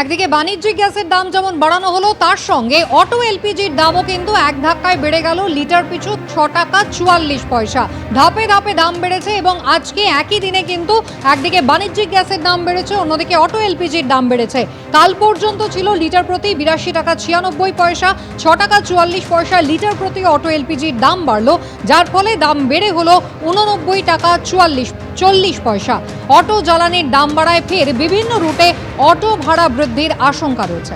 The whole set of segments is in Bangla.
একদিকে বাণিজ্যিক গ্যাসের দাম যেমন বাড়ানো হলো, তার সঙ্গে অটো এলপিজির দামও কিন্তু এক ধাক্কায় বেড়ে গেল লিটার পিছু 6 টাকা 44 পয়সা। ধাপে ধাপে দাম বেড়েছে এবং আজকে একই দিনে কিন্তু একদিকে বাণিজ্যিক গ্যাসের দাম বেড়েছে, অন্যদিকে অটো এলপিজির দাম বেড়েছে। কাল পর্যন্ত ছিল লিটার প্রতি 82 টাকা 96 পয়সা, 6 টাকা 44 পয়সা লিটার প্রতি অটো এলপিজির দাম বাড়লো, যার ফলে দাম বেড়ে হলো 89 টাকা 40 পয়সা। অটো জ্বালানির দাম বাড়ায় ফের বিভিন্ন রুটে অটো ভাড়া বৃদ্ধির আশঙ্কা রয়েছে।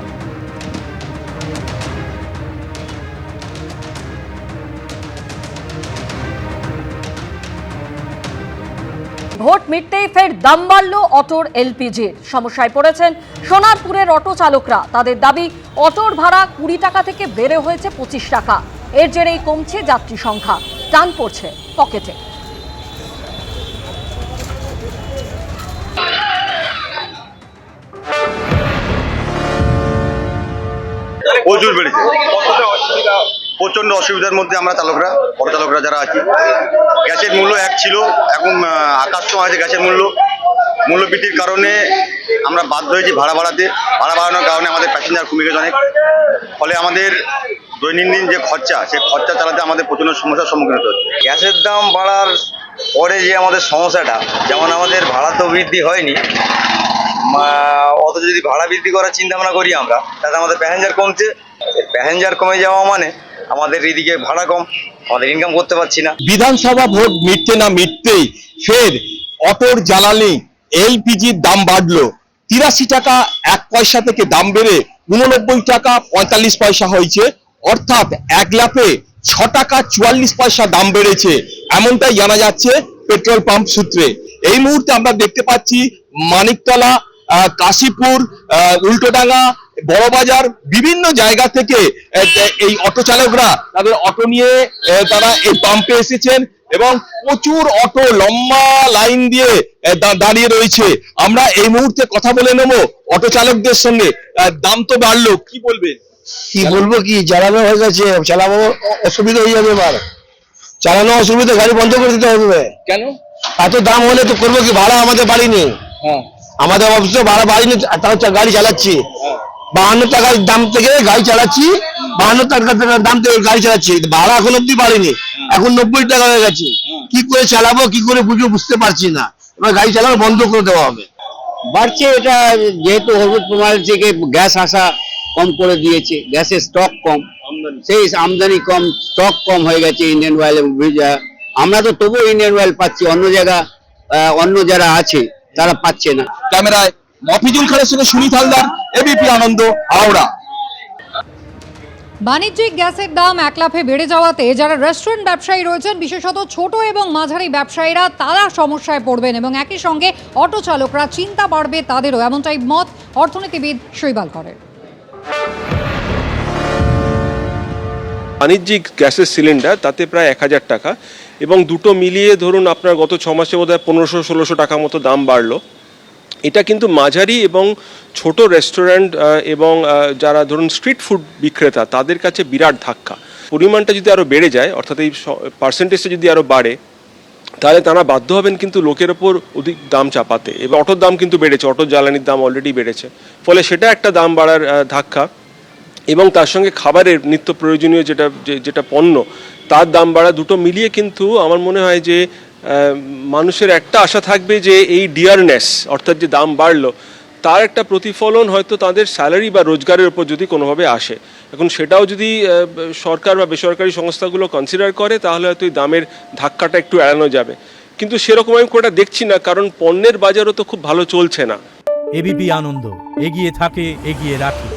ভোট মিটতেই ফের দাম বাড়ল অটোর এলপিজির। সমস্যায় পড়েছেন সোনারপুরের অটো চালকরা। তাদের দাবি, অটোর ভাড়া 20 টাকা থেকে বেড়ে হয়েছে 25 টাকা। এর জেরেই কমছে যাত্রী সংখ্যা, টান পড়ছে পকেটে। প্রচুর বেড়েছে, প্রচন্ড অসুবিধার মধ্যে আমরা চালকরা, অটো চালকরা যারা আছি। গ্যাসের মূল্য এক ছিল, এখন আকাশ ছোঁয়া আছে গ্যাসের মূল্য বৃদ্ধির কারণে আমরা বাধ্য হয়েছি ভাড়া বাড়ানোর কারণে আমাদের প্যাসেঞ্জার কমে গেছে অনেক। ফলে আমাদের দৈনন্দিন যে খরচা, সেই খরচা চালাতে আমাদের প্রচন্ড সমস্যার সম্মুখীন হতে হচ্ছে। গ্যাসের দাম বাড়ার পরে যে আমাদের সমস্যাটা, যেমন আমাদের ভাড়া তো বৃদ্ধি হয়নি, অত যদি ভাড়া বৃদ্ধি করার চিন্তা ভাবনা করি আমরা, তাতে আমাদের প্যাসেঞ্জার কমছে। প্যাসেঞ্জার কমে যাওয়া মানে আমাদের এদিকে ভাড়া কম, আমাদের ইনকাম করতে পারছি না। বিধানসভা ভোট মিটতে না মিটতেই ফের অটোর জ্বালানি এলপিজির দাম বাড়লো। 83 টাকা 1 পয়সা থেকে দাম বেড়ে 89 টাকা 45 পয়সা হয়েছে, অর্থাৎ এক লাফে 6 টাকা 44 পয়সা দাম বেড়েছে, এমনটাই জানা যাচ্ছে পেট্রোল পাম্প সূত্রে। এই মুহূর্তে আমরা দেখতে পাচ্ছি মানিকতলা, কাশীপুর, উল্টোডাঙ্গা, বড়বাজার বিভিন্ন জায়গা থেকে এই অটো চালকরা তাদের অটো নিয়ে তারা এই পাম্পে এসেছেন এবং প্রচুর অটো লম্বা লাইন দিয়ে দাঁড়িয়ে রয়েছে। আমরা এই মুহূর্তে কথা বলে নেব অটো চালকদের সঙ্গে। দাম তো বাড়লো, কি বলবে? কি বলবো, কি চালানো হয়ে গেছে, চালানো অসুবিধা হয়ে যাবে। এবার চালানো অসুবিধা, গাড়ি বন্ধ করে দিতে হবে। কেন এত দাম হলে তো করবো কি, ভাড়া আমাদের বাড়িনি, আমাদের অফিসে ভাড়া বাড়িনি, তাও গাড়ি চালাচ্ছি। 52 টাকার দাম থেকে গাড়ি চালাচ্ছি, 52 টাকার দাম থেকে গাড়ি চালাচ্ছি, ভাড়া এখন অব্দি বাড়িনি, এখন 90 টাকা হয়ে গেছে। কি করে চালাবো, কি করে বুঝবো, বুঝতে পারছি না। এবার গাড়ি চালানো বন্ধ করে দেওয়া হবে। বাড়ছে এটা, যেহেতু হলুদ প্রণালী থেকে গ্যাস আসা কম করে দিয়েছে, গ্যাসের স্টক কম, সেই আমদানি কম, স্টক কম হয়ে গেছে ইন্ডিয়ান অয়েল। আমরা তো তবুও ইন্ডিয়ান অয়েল পাচ্ছি, অন্য যারা আছে তারা পাচ্ছে না। ক্যামেরায় মফিজুল খানের সঙ্গে সুনীত হালদার, এবিপি আনন্দ, হাওড়া। বাণিজ্যিক গ্যাসের দাম এক লাফে বেড়ে যাওয়াতে যারা রেস্টুরেন্ট ব্যবসায়ী রয়েছেন, বিশেষত ছোট এবং মাঝারি ব্যবসায়ীরা, তারা সমস্যায় পড়বেন এবং একই সঙ্গে অটো চালকরা, চিন্তা বাড়বে তাদেরও, এমনটাই মত অর্থনীতিবিদ শৈবাল করের। বাণিজ্যিক গ্যাসের সিলিন্ডার তাতে প্রায় 1000 টাকা, এবং দুটো মিলিয়ে ধরুন আপনার গত 6 মাসে বোধহয় 1500-1600 টাকা মতো দাম বাড়লো। এটা কিন্তু মাঝারি এবং ছোট রেস্টুরেন্ট এবং যারা ধরুন স্ট্রিট ফুড বিক্রেতা, তাদের কাছে বিরাট ধাক্কা। পরিমাণটা যদি আরও বেড়ে যায়, অর্থাৎ এই পার্সেন্টেজটা যদি আরও বাড়ে, তাহলে তারা বাধ্য হবেন কিন্তু লোকের ওপর অধিক দাম চাপাতে। এবার অটোর দাম কিন্তু বেড়েছে, অটোর জ্বালানির দাম অলরেডি বেড়েছে, ফলে সেটা একটা দাম বাড়ার ধাক্কা। এবং তার সঙ্গে খাবারের নিত্য প্রয়োজনীয় যেটা পণ্য, তার দাম বাড়া, দুটো মিলিয়ে কিন্তু আমার মনে হয় যে মানুষের একটা আশা থাকবে যে এই ডিয়ারনেস, অর্থাৎ যে দাম বাড়লো, তার একটা প্রতিফলন হয়তো তাদের স্যালারি বা রোজগারের উপর যদি কোনোভাবে আসে। এখন সেটাও যদি সরকার বা বেসরকারি সংস্থাগুলো কনসিডার করে, তাহলে হয়তো এই দামের ধাক্কাটা একটু এড়ানো যাবে। কিন্তু সেরকম আমি কোনটা দেখছি না, কারণ পণ্যের বাজারও তো খুব ভালো চলছে না। এবিপি আনন্দ, এগিয়ে থাকে, এগিয়ে রাখে।